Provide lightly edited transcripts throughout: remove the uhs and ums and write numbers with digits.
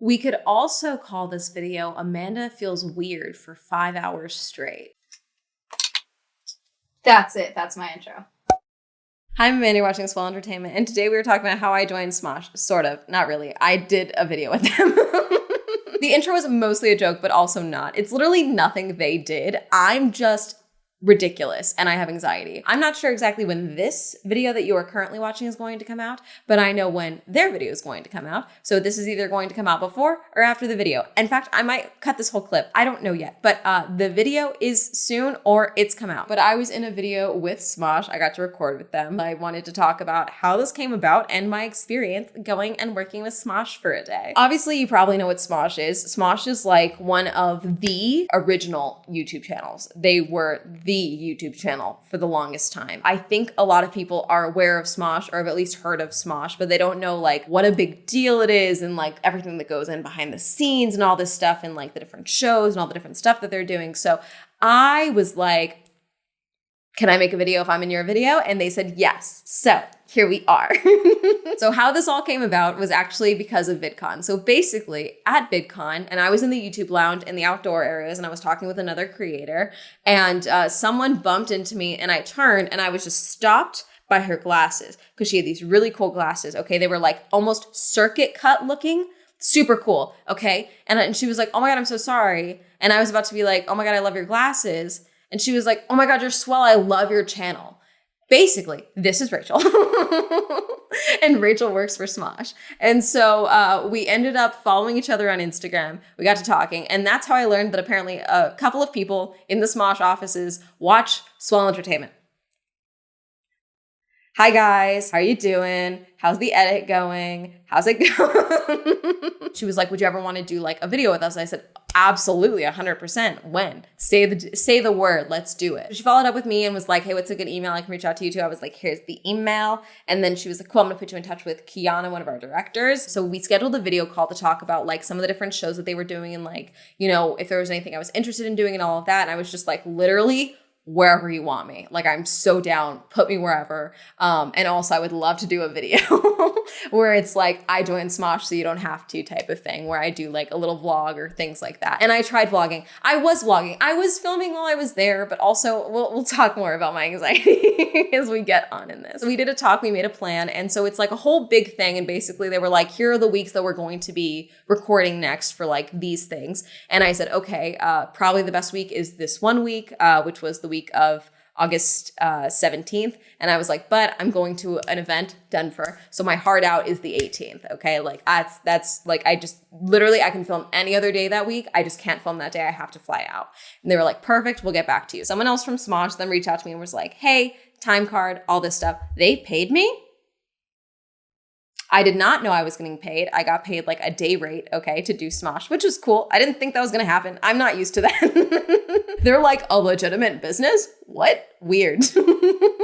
We could also call this video Amanda Feels Weird for 5 hours straight. That's it. That's my intro. Hi, I'm Amanda, watching Swell Entertainment, and today we were talking about how I joined Smosh. Sort of. Not really. I did a video with them. The intro was mostly a joke, but also not. It's literally nothing they did. I'm just ridiculous and I have anxiety. I'm not sure exactly when this video that you are currently watching is going to come out, but I know when their video is going to come out. So this is either going to come out before or after the video. In fact, I might cut this whole clip. I don't know yet, but the video is soon or it's come out. But I was in a video with Smosh. I got to record with them. I wanted to talk about how this came about and my experience going and working with Smosh for a day. Obviously, you probably know what Smosh is. Smosh is like one of the original YouTube channels. They were the YouTube channel for the longest time. I think a lot of people are aware of Smosh or have at least heard of Smosh, but they don't know like what a big deal it is and like everything that goes in behind the scenes and all this stuff and like the different shows and all the different stuff that they're doing. So I was like, can I make a video if I'm in your video? And they said yes. So here we are. So how this all came about was actually because of VidCon. So basically at VidCon, and I was in the YouTube lounge in the outdoor areas and I was talking with another creator and someone bumped into me and I turned and I was just stopped by her glasses because she had these really cool glasses. Okay. They were like almost circuit cut looking, super cool. Okay. And she was like, oh my God, I'm so sorry. And I was about to be like, oh my God, I love your glasses. And she was like, oh my God, you're swell. I love your channel. Basically, this is Rachel. And Rachel works for Smosh. And so we ended up following each other on Instagram. We got to talking. And that's how I learned that apparently a couple of people in the Smosh offices watch Swell Entertainment. Hi guys, how are you doing? How's the edit going? How's it going? She was like, would you ever want to do like a video with us? I said, absolutely, 100%. When? Say the word, let's do it. She followed up with me and was like, hey, what's a good email I can reach out to you to? I was like, here's the email. And then she was like, cool, I'm gonna put you in touch with Kiana, one of our directors. So we scheduled a video call to talk about like some of the different shows that they were doing and like, you know, if there was anything I was interested in doing and all of that. And I was just like, literally, wherever you want me. Like, I'm so down, put me wherever. And also I would love to do a video where it's like, I joined Smosh so you don't have to type of thing, where I do like a little vlog or things like that. And I tried vlogging. I was vlogging. I was filming while I was there, but also we'll talk more about my anxiety as we get on in this. So we did a talk, we made a plan. And so it's like a whole big thing. And basically they were like, here are the weeks that we're going to be recording next for like these things. And I said, okay, probably the best week is this one week, which was the week of August 17th. And I was like, but I'm going to an event, Denver. So my hard out is the 18th. Okay. Like that's like, I just literally, I can film any other day that week. I just can't film that day. I have to fly out. And they were like, perfect. We'll get back to you. Someone else from Smosh then reached out to me and was like, hey, time card, all this stuff. They paid me. I did not know I was getting paid. I got paid like a day rate, okay, to do Smosh, which was cool. I didn't think that was going to happen. I'm not used to that. They're like, a legitimate business? What? Weird.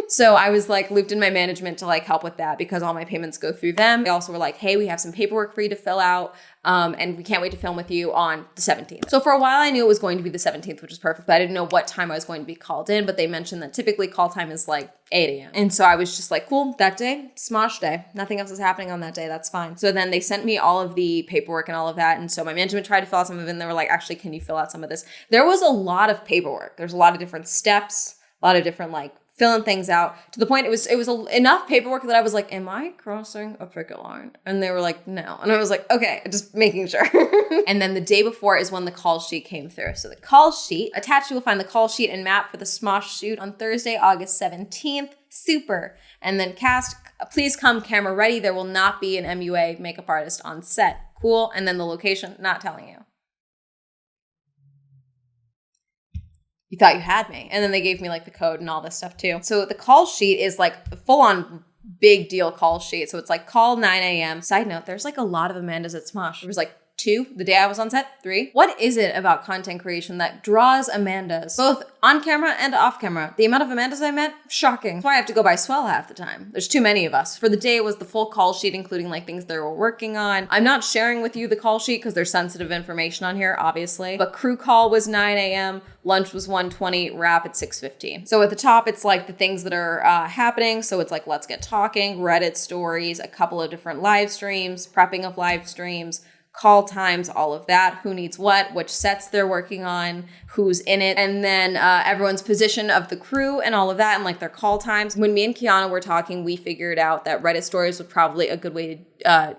So I was like looped in my management to like help with that because all my payments go through them. They also were like, hey, we have some paperwork for you to fill out. And we can't wait to film with you on the 17th. So for a while I knew it was going to be the 17th, which was perfect, but I didn't know what time I was going to be called in. But they mentioned that typically call time is like 8 a.m. And so I was just like, cool, that day, Smosh day. Nothing else is happening on that day. That's fine. So then they sent me all of the paperwork and all of that. And so my management tried to fill out some of it and they were like, actually, can you fill out some of this? There was a lot of paperwork. There's a lot of different steps, a lot of different like filling things out to the point it was enough paperwork that I was like, am I crossing a picket line? And they were like, no. And I was like, okay, just making sure. And then the day before is when the call sheet came through. So the call sheet, attached you will find the call sheet and map for the Smosh shoot on Thursday, August 17th. Super. And then cast, please come camera ready. There will not be an MUA makeup artist on set. Cool. And then the location, not telling you. You thought you had me. And then they gave me like the code and all this stuff too. So the call sheet is like a full on big deal call sheet. So it's like call 9 a.m. Side note, there's like a lot of Amandas at Smosh. There was like 2 the day I was on set, 3. What is it about content creation that draws Amandas, both on camera and off camera? The amount of Amandas I met, shocking. That's why I have to go by Swell half the time. There's too many of us. For the day, it was the full call sheet, including like things they were working on. I'm not sharing with you the call sheet because there's sensitive information on here, obviously. But crew call was 9 a.m. Lunch was 1:20, wrap at 6:15. So at the top, it's like the things that are happening. So it's like, let's get talking, Reddit stories, a couple of different live streams, prepping of live streams, call times, all of that, who needs what, which sets they're working on, who's in it, and then everyone's position of the crew and all of that, and like their call times. When me and Kiana were talking, we figured out that Reddit stories was probably a good way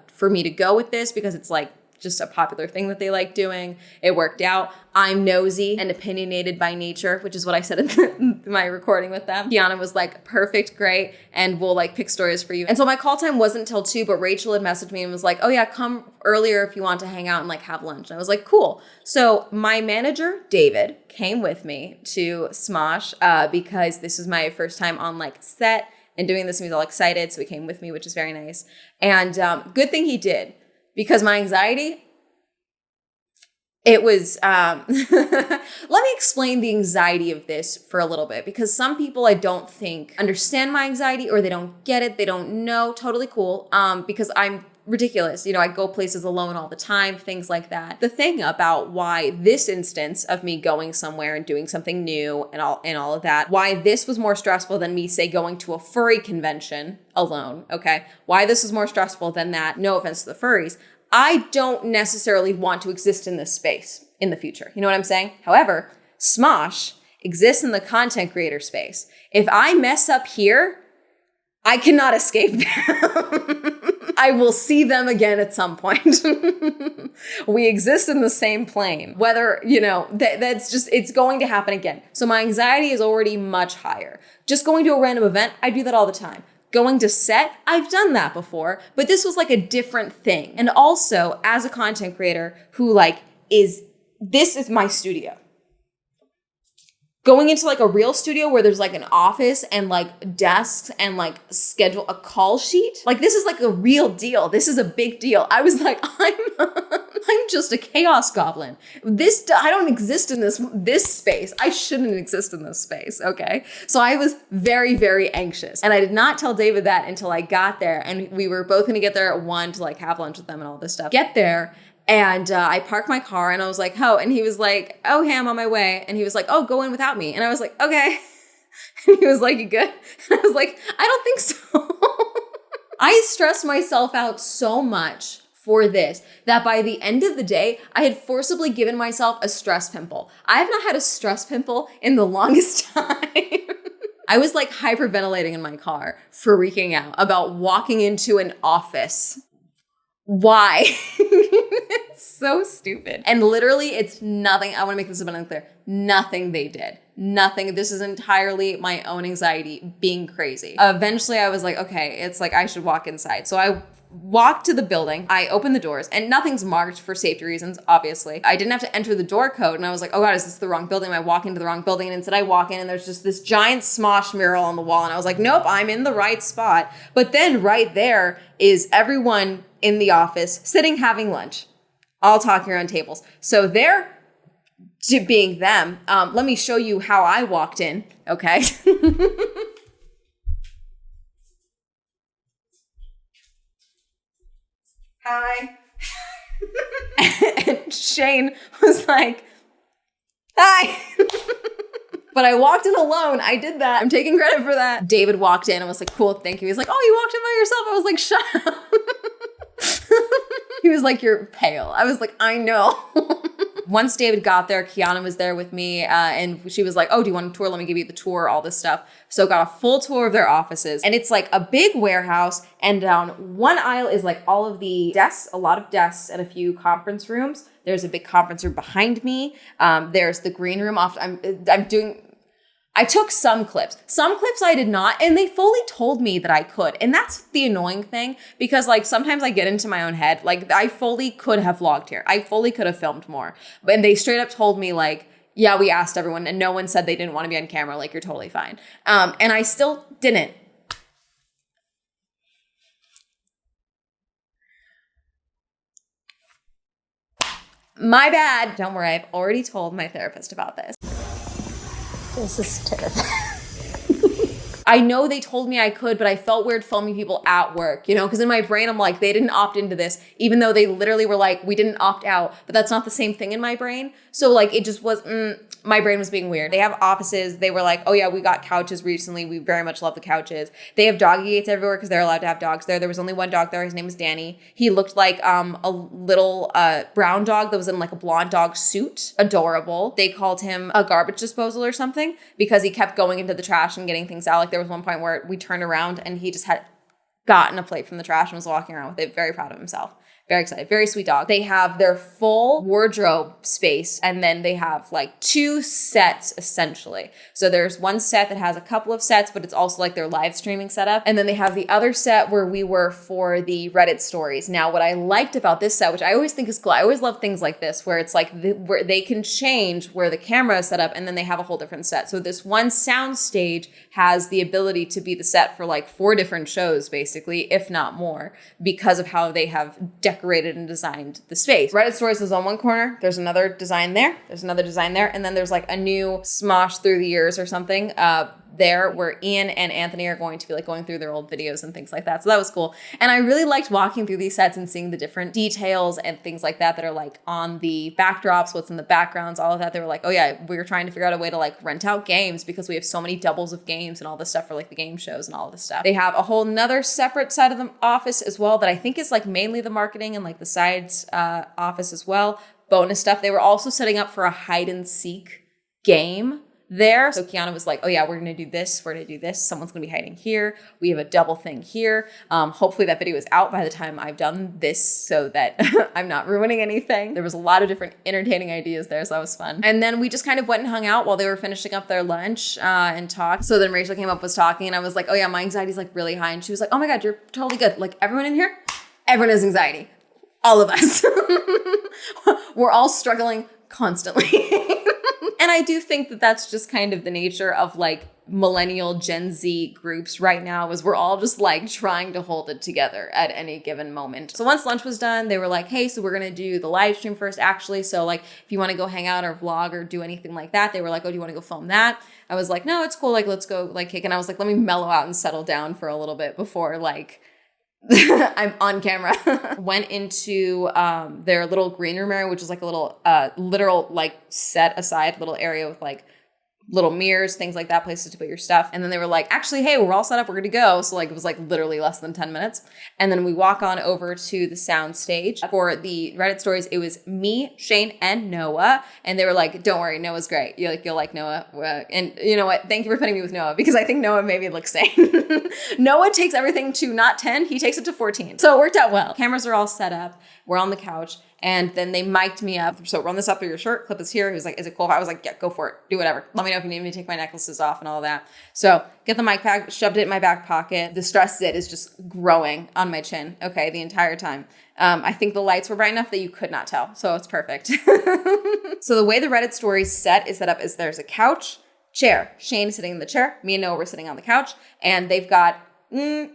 for me to go with this, because it's like just a popular thing that they like doing. It worked out. I'm nosy and opinionated by nature, which is what I said in my recording with them. Kiana was like, perfect, great, and we'll like pick stories for you. And so my call time wasn't until 2, but Rachel had messaged me and was like, oh yeah, come earlier if you want to hang out and like have lunch. And I was like, cool. So my manager, David, came with me to Smosh because this was my first time on like set and doing this, and he was all excited. So he came with me, which is very nice. And good thing he did, because my anxiety, it was, let me explain the anxiety of this for a little bit, because some people I don't think understand my anxiety, or they don't get it. They don't know. Totally cool. Because I'm ridiculous. You know, I go places alone all the time, things like that. The thing about why this instance of me going somewhere and doing something new and all of that, why this was more stressful than me, say, going to a furry convention alone, okay? Why this is more stressful than that, no offense to the furries, I don't necessarily want to exist in this space in the future. You know what I'm saying? However, Smosh exists in the content creator space. If I mess up here, I cannot escape them. I will see them again at some point. We exist in the same plane. Whether, you know, that's just, it's going to happen again. So my anxiety is already much higher. Just going to a random event, I do that all the time. Going to set, I've done that before, but this was like a different thing. And also, as a content creator who like this is my studio. Going into like a real studio where there's like an office and like desks and like schedule a call sheet. Like this is like a real deal. This is a big deal. I was like, I'm just a chaos goblin. I don't exist in this space. I shouldn't exist in this space, okay? So I was very, very anxious. And I did not tell David that until I got there. And we were both gonna get there at 1 to like have lunch with them and all this stuff. Get there. And I parked my car and I was like, oh, and he was like, oh, hey, I'm on my way. And he was like, oh, go in without me. And I was like, okay. And he was like, you good? And I was like, I don't think so. I stressed myself out so much for this that by the end of the day, I had forcibly given myself a stress pimple. I have not had a stress pimple in the longest time. I was like hyperventilating in my car, freaking out about walking into an office. Why? It's so stupid. And literally, it's nothing. I want to make this abundantly clear. Nothing they did. Nothing. This is entirely my own anxiety being crazy. Eventually, I was like, okay, it's like I should walk inside. So I walked to the building. I opened the doors and nothing's marked for safety reasons, obviously. I didn't have to enter the door code. And I was like, oh God, is this the wrong building? Am I walking into the wrong building? And instead I walk in and there's just this giant Smosh mural on the wall. And I was like, nope, I'm in the right spot. But then right there is everyone in the office sitting, having lunch, all talking around tables. So they're being them. Let me show you how I walked in, okay? Hi. And Shane was like, hi. But I walked in alone. I did that. I'm taking credit for that. David walked in and was like, cool, thank you. He's like, oh, you walked in by yourself. I was like, shut up. He was like, you're pale. I was like, I know. Once David got there, Kiana was there with me, and she was like, oh, do you want a tour? Let me give you the tour, all this stuff. So got a full tour of their offices. And it's like a big warehouse, and down one aisle is like all of the desks, a lot of desks, and a few conference rooms. There's a big conference room behind me. There's the green room. I took some clips. Some clips I did not, and they fully told me that I could. And that's the annoying thing, because like sometimes I get into my own head. Like I fully could have vlogged here. I fully could have filmed more. And they straight up told me like, yeah, we asked everyone and no one said they didn't want to be on camera. Like, you're totally fine. And I still didn't. My bad. Don't worry, I've already told my therapist about this. This is terrifying. I know they told me I could, but I felt weird filming people at work, you know, because in my brain, I'm like, they didn't opt into this, even though they literally were like, we didn't opt out, but that's not the same thing in my brain. So like, it just was, my brain was being weird. They have offices. They were like, oh yeah, we got couches recently. We very much love the couches. They have doggy gates everywhere because they're allowed to have dogs there. There was only one dog there. His name was Danny. He looked like a little brown dog that was in like a blonde dog suit. Adorable. They called him a garbage disposal or something because he kept going into the trash and getting things out. Like there was one point where we turned around and he just had gotten a plate from the trash and was walking around with it. Very proud of himself. Very excited. Very sweet dog. They have their full wardrobe space, and then they have like 2 sets essentially. So there's one set that has a couple of sets, but it's also like their live streaming setup. And then they have the other set where we were for the Reddit stories. Now, what I liked about this set, which I always think is cool, I always love things like this, where it's like where they can change where the camera is set up, and then they have a whole different set. So this one sound stage has the ability to be the set for like 4 different shows, basically, if not more, because of how they have decorated and designed the space. Reddit Stories is on one corner. There's another design there. There's another design there. And then there's like a new Smosh through the years or something there where Ian and Anthony are going to be like going through their old videos and things like that. So that was cool. And I really liked walking through these sets and seeing the different details and things like that are like on the backdrops, what's in the backgrounds, all of that. They were like, oh yeah, we were trying to figure out a way to like rent out games because we have so many doubles of games and all this stuff for like the game shows and all of this stuff. They have a whole nother separate side of the office as well that I think is like mainly the marketing and like the sides office as well. Bonus stuff. They were also setting up for a hide and seek game there. So Kiana was like, oh yeah, we're going to do this. We're going to do this. Someone's going to be hiding here. We have a double thing here. Hopefully that video is out by the time I've done this so that I'm not ruining anything. There was a lot of different entertaining ideas there. So that was fun. And then we just kind of went and hung out while they were finishing up their lunch and talked. So then Rachel came up, was talking, and I was like, oh yeah, my anxiety's like really high. And she was like, oh my God, you're totally good. Like everyone in here, everyone has anxiety. All of us. We're all struggling constantly. And I do think that that's just kind of the nature of like millennial Gen Z groups right now, is we're all just like trying to hold it together at any given moment. So once lunch was done, they were like, hey, so we're going to do the live stream first, actually. So like, if you want to go hang out or vlog or do anything like that, they were like, oh, do you want to go film that? I was like, no, it's cool. Like, let's go like kick. And I was like, let me mellow out and settle down for a little bit before like I'm on camera. Went into their little green room area, which is like a little literal like set aside little area with like little mirrors, things like that, places to put your stuff. And then they were like, actually, hey, we're all set up, we're good to go. So like it was like literally less than 10 minutes. And then we walk on over to the sound stage. For the Reddit stories, it was me, Shane, and Noah. And they were like, don't worry, Noah's great. You'll like Noah. And you know what? Thank you for putting me with Noah, because I think Noah made me look sane. Noah takes everything to not 10, he takes it to 14. So it worked out well. Cameras are all set up. We're on the couch. And then they mic'd me up. So run this up through your shirt, clip this here. He was like, is it cool? I was like, yeah, go for it. Do whatever. Let me know if you need me to take my necklaces off and all that. So get the mic pack, shoved it in my back pocket. The stress zit is just growing on my chin, okay, the entire time. I think the lights were bright enough that you could not tell. So it's perfect. So the way the Reddit story set up is there's a couch, chair. Shane is sitting in the chair. Me and Noah were sitting on the couch. And they've got 3,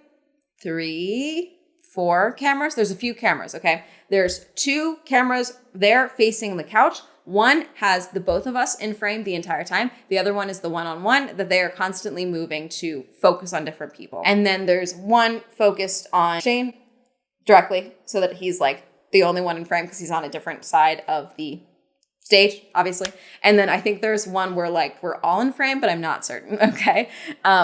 4 cameras. There's a few cameras, okay? There's 2 cameras there facing the couch. One has the both of us in frame the entire time. The other one is the one-on-one that they are constantly moving to focus on different people. And then there's one focused on Shane directly so that he's like the only one in frame because he's on a different side of the stage, obviously. And then I think there's one where like we're all in frame, but I'm not certain, okay?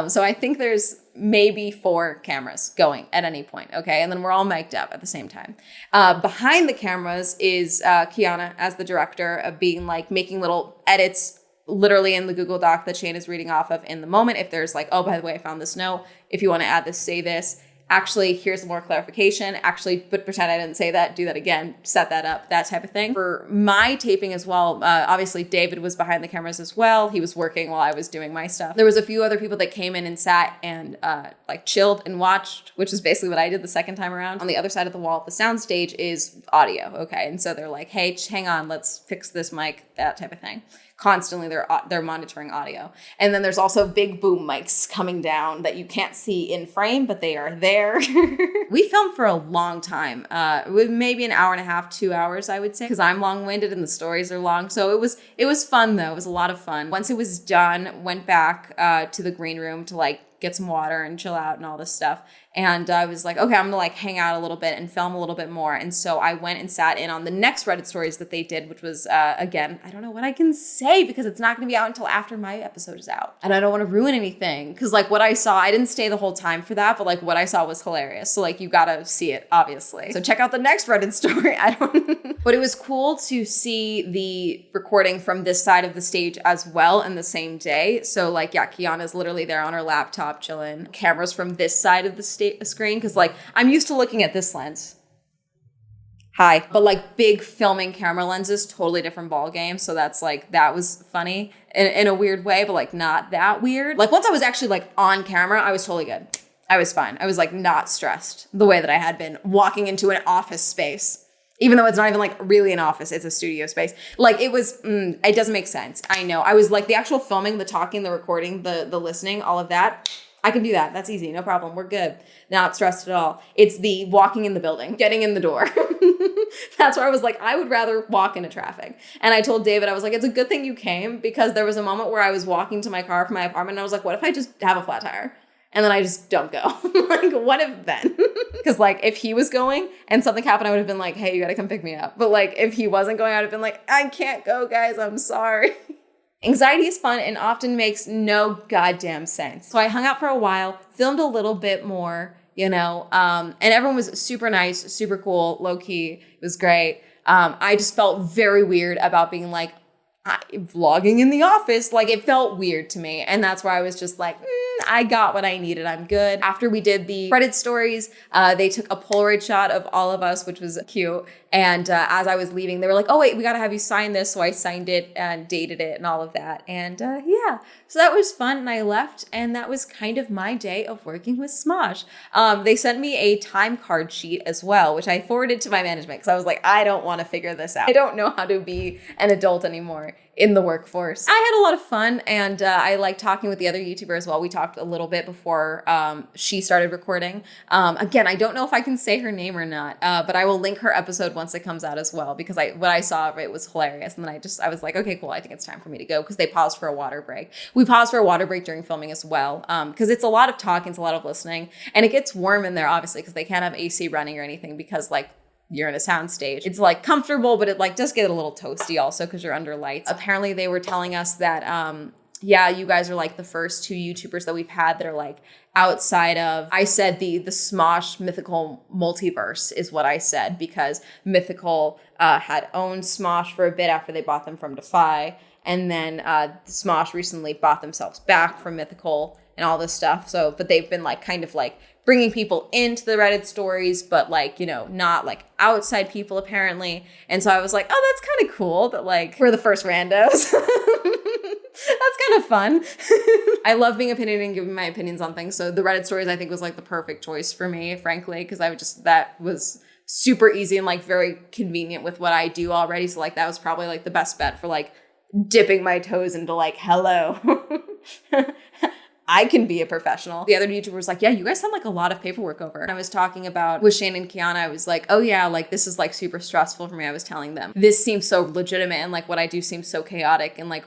So I think there's maybe 4 cameras going at any point, okay? And then we're all mic'd up at the same time. Behind the cameras is Kiana as the director of being like making little edits literally in the Google Doc that Shane is reading off of in the moment. If there's like, oh, by the way, I found this note. If you want to add this, say this. Actually, here's more clarification. Actually, but pretend I didn't say that. Do that again. Set that up. That type of thing. For my taping as well, obviously David was behind the cameras as well. He was working while I was doing my stuff. There was a few other people that came in and sat and like chilled and watched, which is basically what I did the second time around. On the other side of the wall, the sound stage is audio. Okay, and so they're like, hey, hang on, let's fix this mic. That type of thing. Constantly they're monitoring audio. And then there's also big boom mics coming down that you can't see in frame, but they are there. We filmed for a long time, with maybe an hour and a half, 2 hours, I would say, because I'm long-winded and the stories are long. So it was fun though. It was a lot of fun. Once it was done, went back to the green room to like get some water and chill out and all this stuff. And I was like, okay, I'm gonna like hang out a little bit and film a little bit more. And so I went and sat in on the next Reddit stories that they did, which was, again, I don't know what I can say because it's not gonna be out until after my episode is out. And I don't wanna ruin anything. Cause like what I saw, I didn't stay the whole time for that, but like what I saw was hilarious. So like you gotta see it, obviously. So check out the next Reddit story. But it was cool to see the recording from this side of the stage as well in the same day. So like, yeah, Kiana's literally there on her laptop chilling. Cameras from this side of the screen. Cause like, I'm used to looking at this lens. Hi. But like big filming camera lenses, totally different ball game. So that's like, that was funny in a weird way, but like not that weird. Like once I was actually like on camera, I was totally good. I was fine. I was like not stressed the way that I had been walking into an office space. Even though it's not even like really an office, it's a studio space. Like it was, it doesn't make sense. I know. I was like the actual filming, the talking, the recording, the listening, all of that. I can do that. That's easy. No problem. We're good. Not stressed at all. It's the walking in the building, getting in the door. That's where I was like, I would rather walk into traffic. And I told David, I was like, it's a good thing you came because there was a moment where I was walking to my car from my apartment and I was like, what if I just have a flat tire? And then I just don't go. Like, what if then? Because like, if he was going and something happened, I would have been like, hey, you got to come pick me up. But like, if he wasn't going, I would have been like, I can't go, guys. I'm sorry. Anxiety is fun and often makes no goddamn sense. So I hung out for a while, filmed a little bit more, you know, and everyone was super nice, super cool, low key. It was great. I just felt very weird about being like, vlogging in the office. Like it felt weird to me. And that's where I was just like, I got what I needed. I'm good. After we did the Reddit stories, they took a Polaroid shot of all of us, which was cute. And as I was leaving, they were like, oh, wait, we got to have you sign this. So I signed it and dated it and all of that. And yeah, so that was fun. And I left. And that was kind of my day of working with Smosh. They sent me a time card sheet as well, which I forwarded to my management because I was like, I don't want to figure this out. I don't know how to be an adult anymore in the workforce. I had a lot of fun and I like talking with the other YouTuber as well. We talked a little bit before she started recording. Again, I don't know if I can say her name or not, but I will link her episode once it comes out as well because what I saw of it was hilarious. And then I was like, okay, cool. I think it's time for me to go because they paused for a water break. We paused for a water break during filming as well because it's a lot of talking, it's a lot of listening, and it gets warm in there obviously because they can't have AC running or anything because like you're in a sound stage. It's like comfortable, but it like does get a little toasty also because you're under lights. Apparently they were telling us that, yeah, you guys are like the first two YouTubers that we've had that are like outside of, I said the Smosh Mythical multiverse is what I said because Mythical had owned Smosh for a bit after they bought them from Defy. And then Smosh recently bought themselves back from Mythical and all this stuff. So, but they've been like kind of like bringing people into the Reddit stories, but like, you know, not like outside people apparently. And so I was like, oh, that's kind of cool that like we're the first randos. That's kind of fun. I love being opinionated and giving my opinions on things. So the Reddit stories I think was like the perfect choice for me, frankly, because that was super easy and like very convenient with what I do already. So like that was probably like the best bet for like dipping my toes into like, hello. I can be a professional. The other YouTuber was like, yeah, you guys have like a lot of paperwork over. And I was talking about with Shane and Kiana, I was like, oh yeah, like this is like super stressful for me. I was telling them this seems so legitimate and like what I do seems so chaotic and like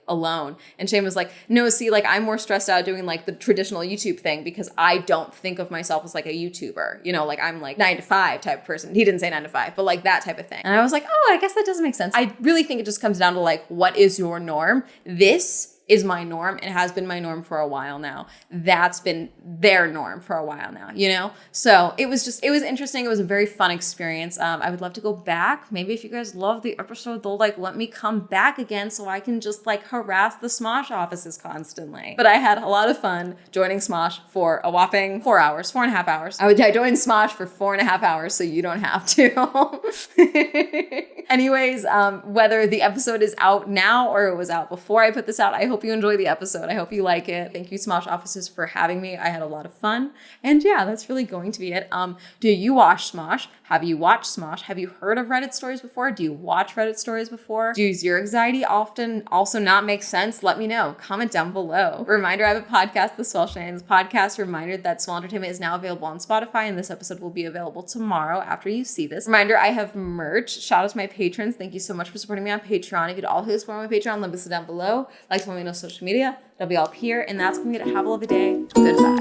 alone. And Shane was like, no, see, like I'm more stressed out doing like the traditional YouTube thing because I don't think of myself as like a YouTuber, you know, like I'm like 9 to 5 type of person. He didn't say 9 to 5, but like that type of thing. And I was like, oh, I guess that doesn't make sense. I really think it just comes down to like, what is your norm? This is my norm. It has been my norm for a while now. That's been their norm for a while now, you know? So it was interesting. It was a very fun experience. I would love to go back. Maybe if you guys love the episode, they'll like let me come back again so I can just like harass the Smosh offices constantly. But I had a lot of fun joining Smosh for a whopping 4.5 hours. I joined Smosh for 4.5 hours so you don't have to. Anyways, whether the episode is out now or it was out before I put this out, I hope you enjoy the episode. I hope you like it. Thank you, Smosh offices, for having me. I had a lot of fun. And yeah, that's really going to be it. Do you watch Smosh? Have you watched Smosh? Have you heard of Reddit stories before? Do you watch Reddit stories before? Does your anxiety often also not make sense? Let me know. Comment down below. Reminder, I have a podcast, The Swell Shenanigans Podcast. Reminder that Swell Entertainment is now available on Spotify, and this episode will be available tomorrow after you see this. Reminder, I have merch. Shout out to my patrons. Thank you so much for supporting me on Patreon. If you'd also support my Patreon, link is down below. Like to let me know social media. It'll be all up here. And that's going to be it. Have a lovely day. Goodbye.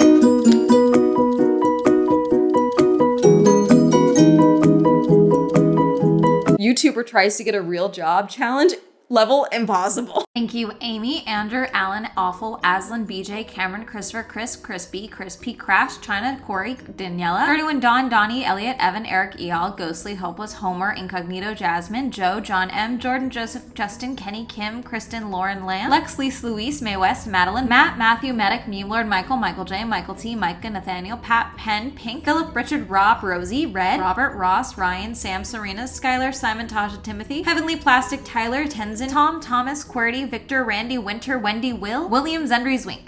YouTuber tries to get a real job challenge. Level impossible. Thank you, Amy, Andrew, Alan, Awful, Aslan, BJ, Cameron, Christopher, Chris, Crispy, Crispy, Crash, China, Corey, Daniela, 31, Dawn, Donnie, Elliot, Evan, Eric, Eyal, Ghostly, Hopeless, Homer, Incognito, Jasmine, Joe, John M, Jordan, Joseph, Justin, Kenny, Kim, Kristen, Lauren, Lamb, Lex, Lise, Luis, Mae West, Madeline, Matt, Matthew, Medic, Meme Lord, Michael, Michael J, Michael T, Micah, Nathaniel, Pat, Penn, Pink, Philip, Richard, Rob, Rosie, Red, Robert, Ross, Ryan, Sam, Serena, Skylar, Simon, Tasha, Timothy, Heavenly Plastic, Tyler, Tenzin, Tom, Thomas, QWERTY, Victor, Randy, Winter, Wendy, Will, William, Zendry, Zwink.